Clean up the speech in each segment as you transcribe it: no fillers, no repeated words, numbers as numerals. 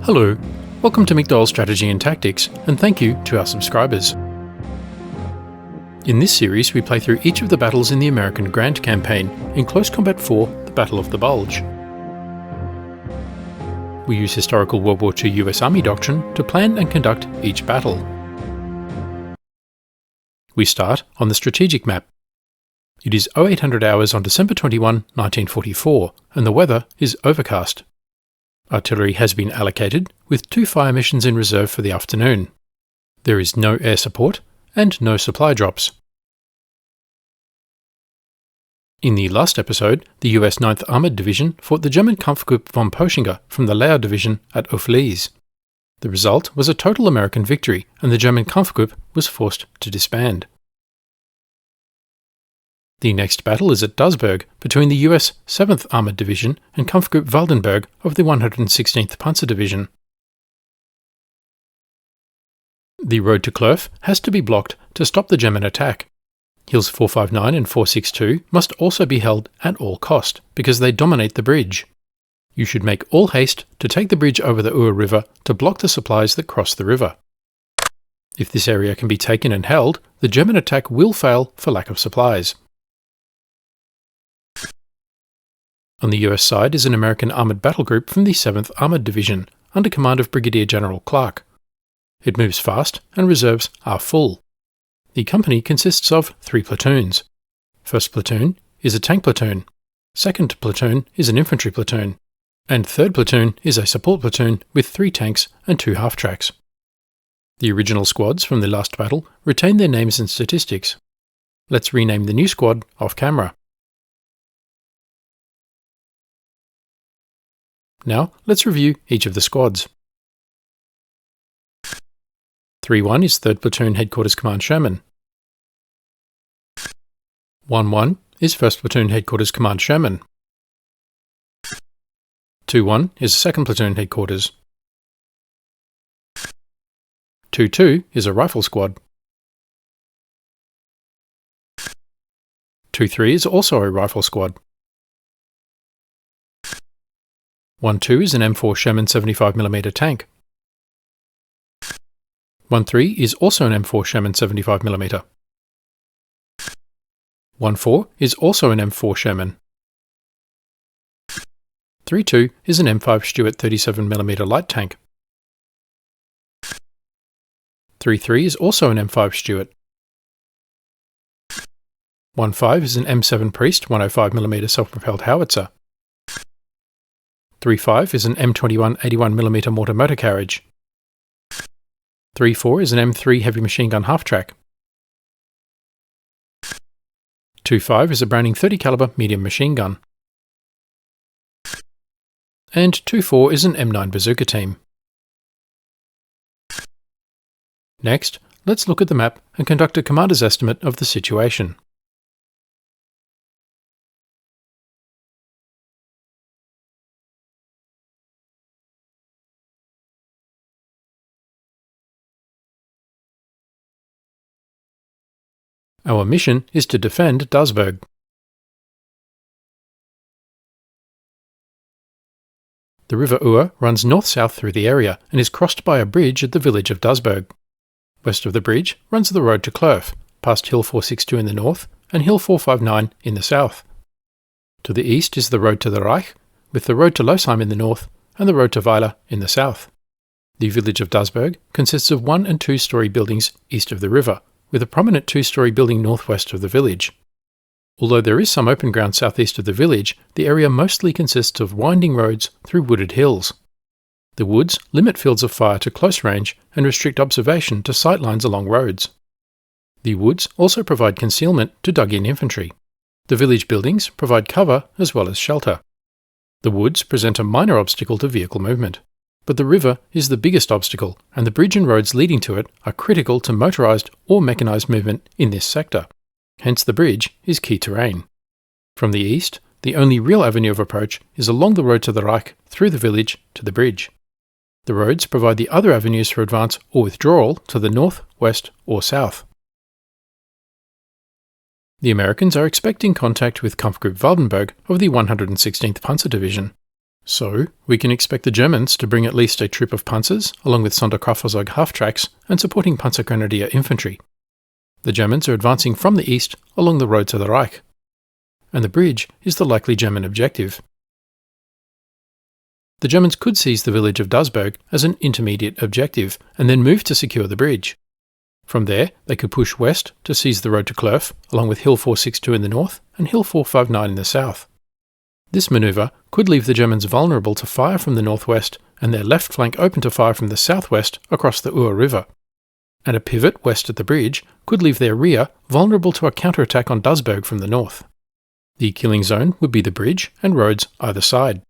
Hello, welcome to McDoll's Strategy and Tactics, and thank you to our subscribers. In this series we play through each of the battles in the American Grant Campaign in Close Combat 4, the Battle of the Bulge. We use historical World War II US Army doctrine to plan and conduct each battle. We start on the strategic map. It is 0800 hours on December 21, 1944, and the weather is overcast. Artillery has been allocated, with 2 fire missions in reserve for the afternoon. There is no air support and no supply drops. In the last episode, the US 9th Armoured Division fought the German Kampfgruppe von Poeschinge from the Lehr Division at Auflise. The result was a total American victory, and the German Kampfgruppe was forced to disband. The next battle is at Dasburg between the US 7th Armoured Division and Kampfgruppe Waldenburg of the 116th Panzer Division. The road to Clerf has to be blocked to stop the German attack. Hills 459 and 462 must also be held at all cost, because they dominate the bridge. You should make all haste to take the bridge over the Our River to block the supplies that cross the river. If this area can be taken and held, the German attack will fail for lack of supplies. On the US side is an American armoured battle group from the 7th Armoured Division, under command of Brigadier General Clark. It moves fast and reserves are full. The company consists of 3 platoons. First platoon is a tank platoon, second platoon is an infantry platoon, and third platoon is a support platoon with 3 tanks and 2 half-tracks. The original squads from the last battle retain their names and statistics. Let's rename the new squad off camera. Now, let's review each of the squads. 3-1 is 3rd Platoon Headquarters Command Sherman. 1-1 is 1st Platoon Headquarters Command Sherman. 2-1 is 2nd Platoon Headquarters. 2-2 is a rifle squad. 2-3 is also a rifle squad. 1-2 is an M4 Sherman 75mm tank. 1-3 is also an M4 Sherman 75mm. 1-4 is also an M4 Sherman. 3-2 is an M5 Stuart 37mm light tank. 3-3 is also an M5 Stuart. 1-5 is an M7 Priest 105mm self-propelled howitzer. 3-5 is an M21 81mm mortar motor carriage. 3-4 is an M3 heavy machine gun half-track. 2-5 is a Browning 30 caliber medium machine gun. And 2-4 is an M9 bazooka team. Next, let's look at the map and conduct a commander's estimate of the situation. Our mission is to defend Dasburg. The River Our runs north-south through the area and is crossed by a bridge at the village of Dasburg. West of the bridge runs the road to Clerf, past Hill 462 in the north and Hill 459 in the south. To the east is the road to the Reich, with the road to Losheim in the north and the road to Weiler in the south. The village of Dasburg consists of 1- and 2-storey buildings east of the river, with a prominent 2-storey building northwest of the village. Although there is some open ground southeast of the village, the area mostly consists of winding roads through wooded hills. The woods limit fields of fire to close range and restrict observation to sight lines along roads. The woods also provide concealment to dug-in infantry. The village buildings provide cover as well as shelter. The woods present a minor obstacle to vehicle movement. But the river is the biggest obstacle, and the bridge and roads leading to it are critical to motorised or mechanised movement in this sector. Hence the bridge is key terrain. From the east, the only real avenue of approach is along the road to the Reich through the village to the bridge. The roads provide the other avenues for advance or withdrawal to the north, west or south. The Americans are expecting contact with Kampfgruppe Waldenburg of the 116th Panzer Division. So, we can expect the Germans to bring at least a troop of Panzers, along with Sonderkraftfahrzeug half-tracks and supporting Panzergrenadier infantry. The Germans are advancing from the east along the road to the Reich, and the bridge is the likely German objective. The Germans could seize the village of Dasburg as an intermediate objective and then move to secure the bridge. From there, they could push west to seize the road to Clerf, along with Hill 462 in the north and Hill 459 in the south. This manoeuvre could leave the Germans vulnerable to fire from the northwest and their left flank open to fire from the southwest across the Our River. And a pivot west at the bridge could leave their rear vulnerable to a counterattack on Dasburg from the north. The killing zone would be the bridge and roads either side.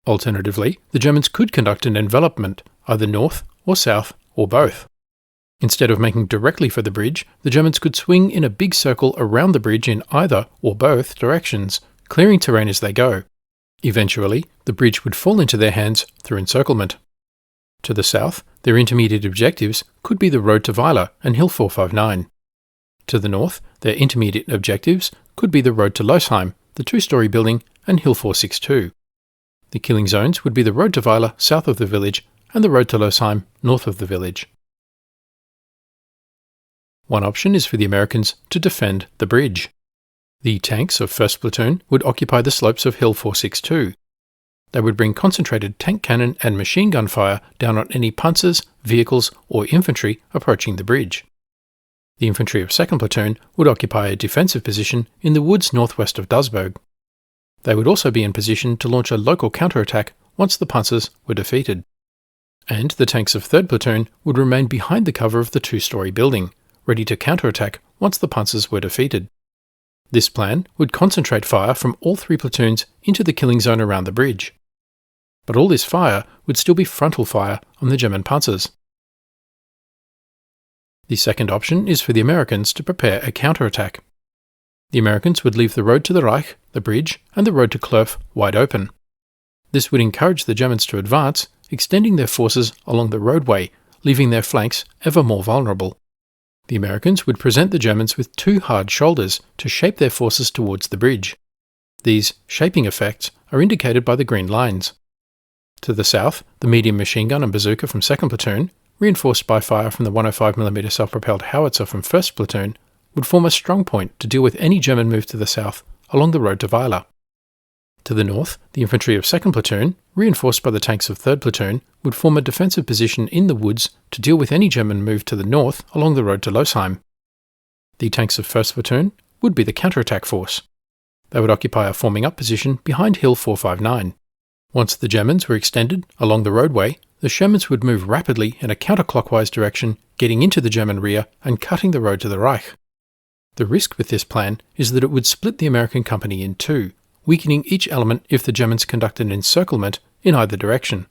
Alternatively, the Germans could conduct an envelopment, either north or south or both. Instead of making directly for the bridge, the Germans could swing in a big circle around the bridge in either or both directions, clearing terrain as they go. Eventually, the bridge would fall into their hands through encirclement. To the south, their intermediate objectives could be the road to Weiler and Hill 459. To the north, their intermediate objectives could be the road to Losheim, the two-storey building, and Hill 462. The killing zones would be the road to Weiler south of the village and the road to Losheim north of the village. One option is for the Americans to defend the bridge. The tanks of 1st Platoon would occupy the slopes of Hill 462. They would bring concentrated tank cannon and machine gun fire down on any panzers, vehicles, or infantry approaching the bridge. The infantry of 2nd Platoon would occupy a defensive position in the woods northwest of Dasburg. They would also be in position to launch a local counterattack once the panzers were defeated. And the tanks of 3rd Platoon would remain behind the cover of the two-storey building, ready to counterattack once the panzers were defeated. This plan would concentrate fire from all 3 platoons into the killing zone around the bridge. But all this fire would still be frontal fire on the German panzers. The second option is for the Americans to prepare a counterattack. The Americans would leave the road to the Reich, the bridge, and the road to Clerf wide open. This would encourage the Germans to advance, extending their forces along the roadway, leaving their flanks ever more vulnerable. The Americans would present the Germans with 2 hard shoulders to shape their forces towards the bridge. These shaping effects are indicated by the green lines. To the south, the medium machine gun and bazooka from 2nd Platoon, reinforced by fire from the 105mm self-propelled howitzer from 1st Platoon, would form a strong point to deal with any German move to the south along the road to Weiler. To the north, the infantry of 2nd Platoon, reinforced by the tanks of 3rd Platoon, would form a defensive position in the woods to deal with any German move to the north along the road to Losheim. The tanks of 1st Platoon would be the counterattack force. They would occupy a forming up position behind Hill 459. Once the Germans were extended along the roadway, the Shermans would move rapidly in a counterclockwise direction, getting into the German rear and cutting the road to the Reich. The risk with this plan is that it would split the American company in 2, weakening each element if the Germans conducted an encirclement in either direction.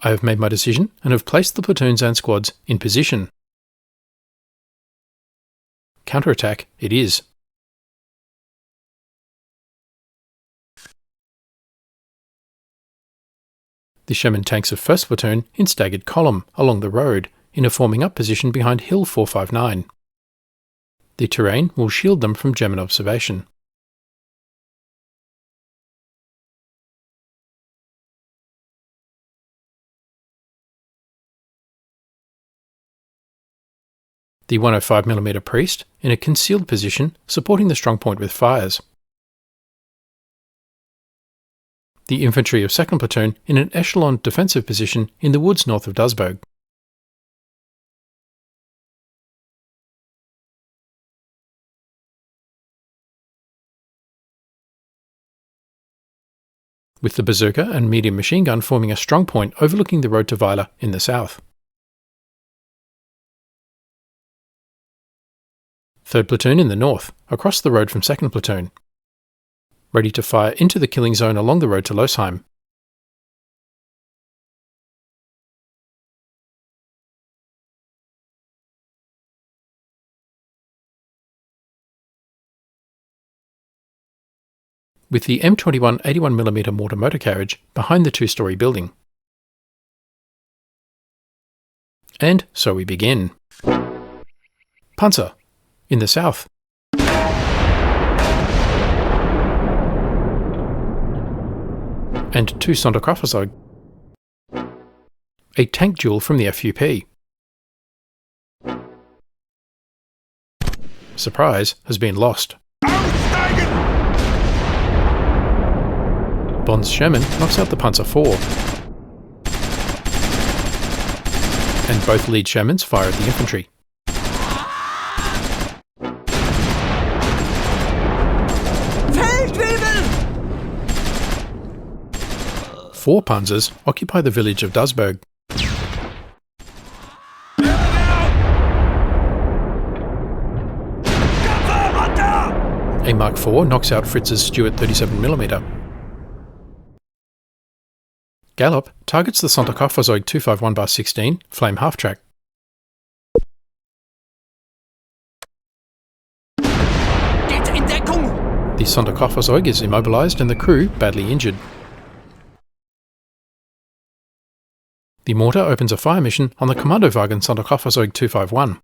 I have made my decision and have placed the platoons and squads in position. Counterattack it is. The Sherman tanks of 1st Platoon in staggered column along the road in a forming up position behind Hill 459. The terrain will shield them from German observation. The 105mm priest in a concealed position supporting the strong point with fires. The infantry of 2nd Platoon in an echelon defensive position in the woods north of Dasburg. With the bazooka and medium machine gun forming a strong point overlooking the road to Weiler in the south. 3rd Platoon in the north, across the road from 2nd Platoon, ready to fire into the killing zone along the road to Losheim. with the M21 81mm mortar motor carriage behind the two-storey building. And so we begin. Panzer, in the south. And two Sonderkraftfahrzeuge. A tank duel from the FUP. Surprise has been lost. Bond's Sherman knocks out the Panzer IV. And both lead Shermans fire at the infantry. Four Panzers occupy the village of Dasburg. A Mark IV knocks out Fritz's Stuart 37mm. Gallop targets the Sonderkraftfahrzeug 251-16 Flame half-track. The Sonderkraftfahrzeug is immobilized and the crew badly injured. The mortar opens a fire mission on the Kommandowagen Sonderkraftfahrzeug 251.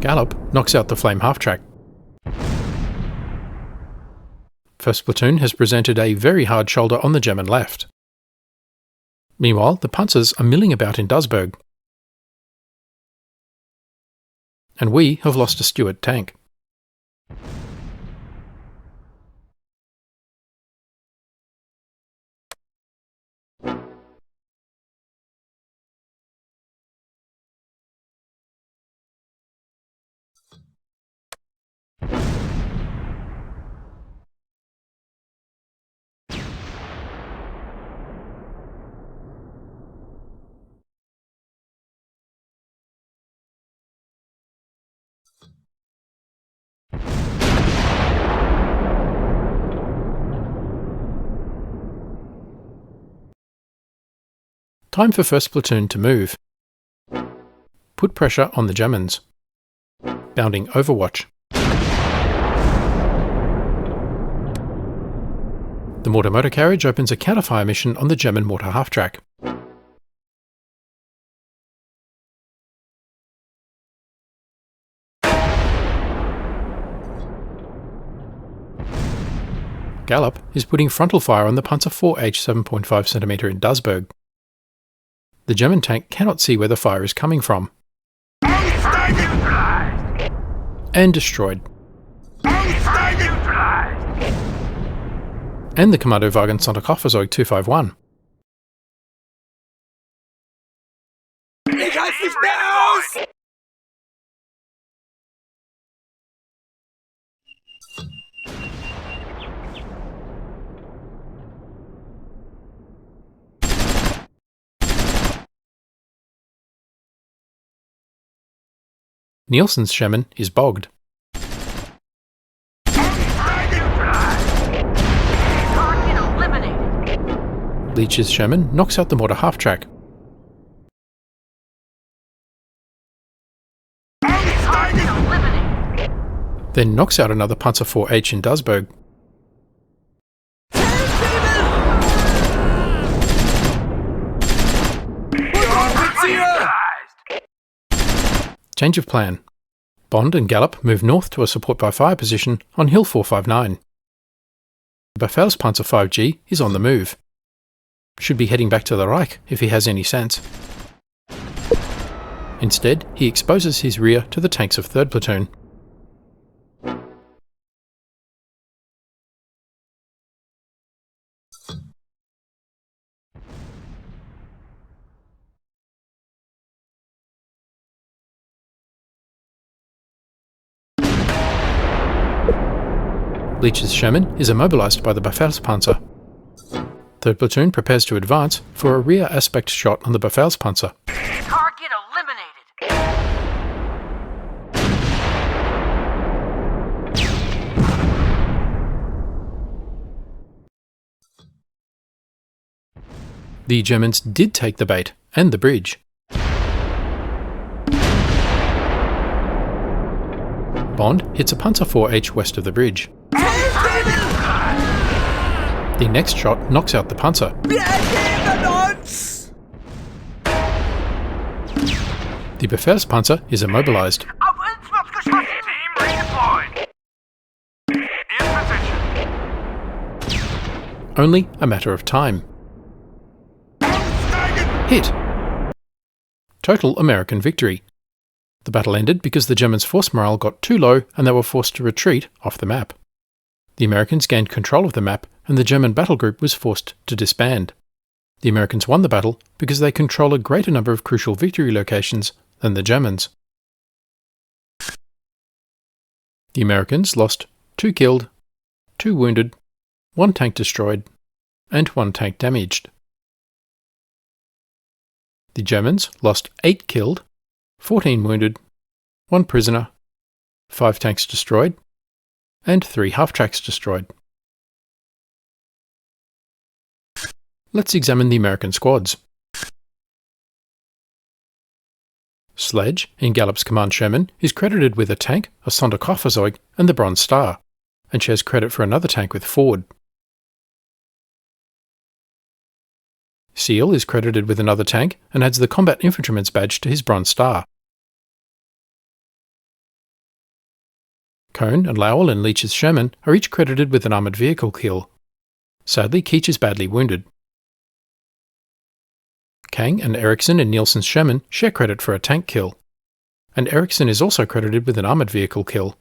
Gallop knocks out the Flame half-track. First Platoon has presented a very hard shoulder on the German left. Meanwhile, the Panzers are milling about in Dasburg. And we have lost a Stuart tank. Time for First Platoon to move. Put pressure on the Germans. Bounding Overwatch. The mortar motor carriage opens a counterfire mission on the German mortar half-track. Gallop is putting frontal fire on the Panzer IV H 7.5cm in Dasburg. The German tank cannot see where the fire is coming from. And destroyed. And the Kommandowagen Sonderkraftfahrzeug 251. Nielsen's Sherman is bogged. Leach's Sherman knocks out the mortar half-track. Then knocks out another Panzer IV-H in Dasburg. Change of plan. Bond and Gallop move north to a support by fire position on Hill 459. The Befehlspanzer 5G is on the move. Should be heading back to the Reich if he has any sense. Instead, he exposes his rear to the tanks of 3rd Platoon. Leach's Sherman is immobilized by the Befehlspanzer. 3rd Platoon prepares to advance for a rear aspect shot on the Befehlspanzer. Target eliminated! The Germans did take the bait and the bridge. Bond hits a Panzer 4H west of the bridge. The next shot knocks out the Panzer. The Befehlspanzer is immobilized. Only a matter of time. Hit! Total American victory. The battle ended because the Germans' force morale got too low and they were forced to retreat off the map. The Americans gained control of the map and the German battle group was forced to disband. The Americans won the battle because they control a greater number of crucial victory locations than the Germans. The Americans lost 2 killed, 2 wounded, 1 tank destroyed, and 1 tank damaged. The Germans lost 8 killed, 14 wounded, 1 prisoner, 5 tanks destroyed, and 3 half-tracks destroyed. Let's examine the American squads. Sledge, in Gallup's command Sherman, is credited with a tank, a Sonderkofferzeug, and the Bronze Star, and shares credit for another tank with Ford. Seal is credited with another tank and adds the Combat Infantryman's badge to his Bronze Star. Cone and Lowell in Leach's Sherman are each credited with an armoured vehicle kill. Sadly, Keach is badly wounded. Kang and Eriksson in Nielsen's Sherman share credit for a tank kill, and Eriksson is also credited with an armoured vehicle kill.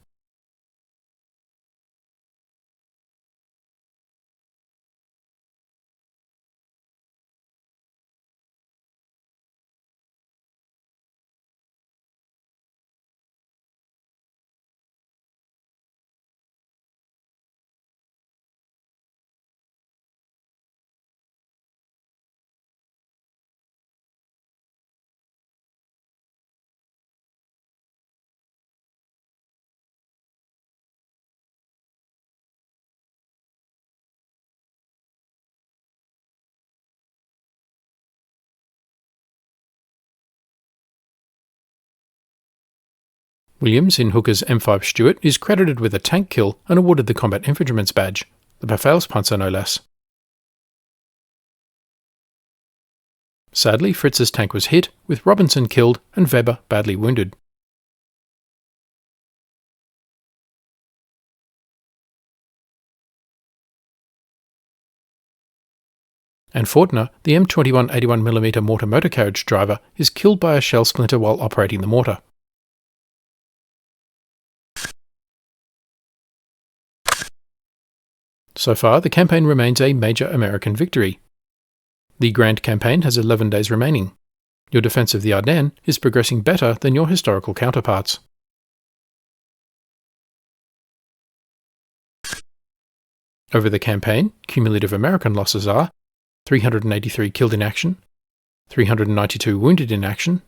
Williams in Hooker's M5 Stuart is credited with a tank kill and awarded the Combat Infantryman's badge, the Befehlspanzer no less. Sadly, Fritz's tank was hit, with Robinson killed and Weber badly wounded. And Fortner, the M21 81mm mortar motor carriage driver, is killed by a shell splinter while operating the mortar. So far, the campaign remains a major American victory. The Grand Campaign has 11 days remaining. Your defence of the Ardennes is progressing better than your historical counterparts. Over the campaign, cumulative American losses are 383 killed in action, 392 wounded in action,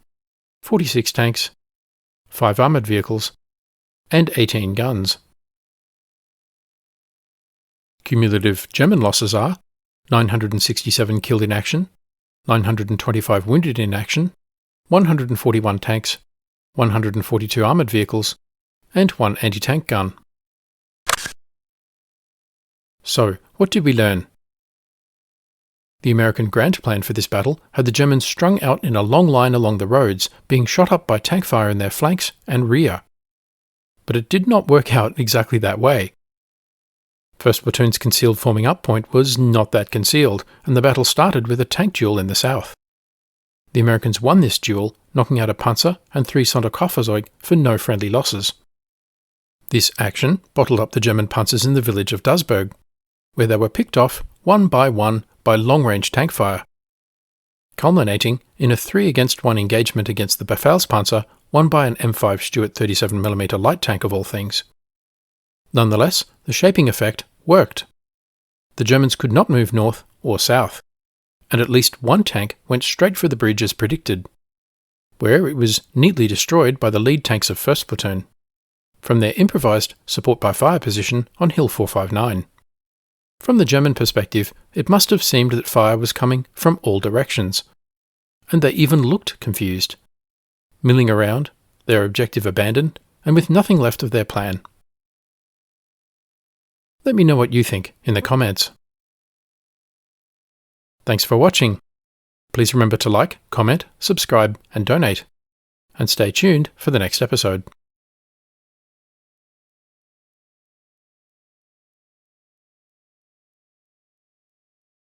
46 tanks, 5 armoured vehicles, and 18 guns. Cumulative German losses are 967 killed in action, 925 wounded in action, 141 tanks, 142 armoured vehicles, and 1 anti-tank gun. So, what did we learn? The American grand plan for this battle had the Germans strung out in a long line along the roads, being shot up by tank fire in their flanks and rear. But it did not work out exactly that way. 1st Platoon's concealed forming up point was not that concealed, and the battle started with a tank duel in the south. The Americans won this duel, knocking out a Panzer and 3 Sonderkofferzeug for no friendly losses. This action bottled up the German panzers in the village of Dasburg, where they were picked off one by long-range tank fire, culminating in a 3-against-1 engagement against the Befehlspanzer won by an M5 Stuart 37mm light tank of all things. Nonetheless, the shaping effect worked. The Germans could not move north or south, and at least one tank went straight for the bridge as predicted, where it was neatly destroyed by the lead tanks of 1st Platoon, from their improvised support by fire position on Hill 459. From the German perspective, it must have seemed that fire was coming from all directions. And they even looked confused. Milling around, their objective abandoned, and with nothing left of their plan. Let me know what you think in the comments. Thanks for watching. Please remember to like, comment, subscribe, and donate. And stay tuned for the next episode.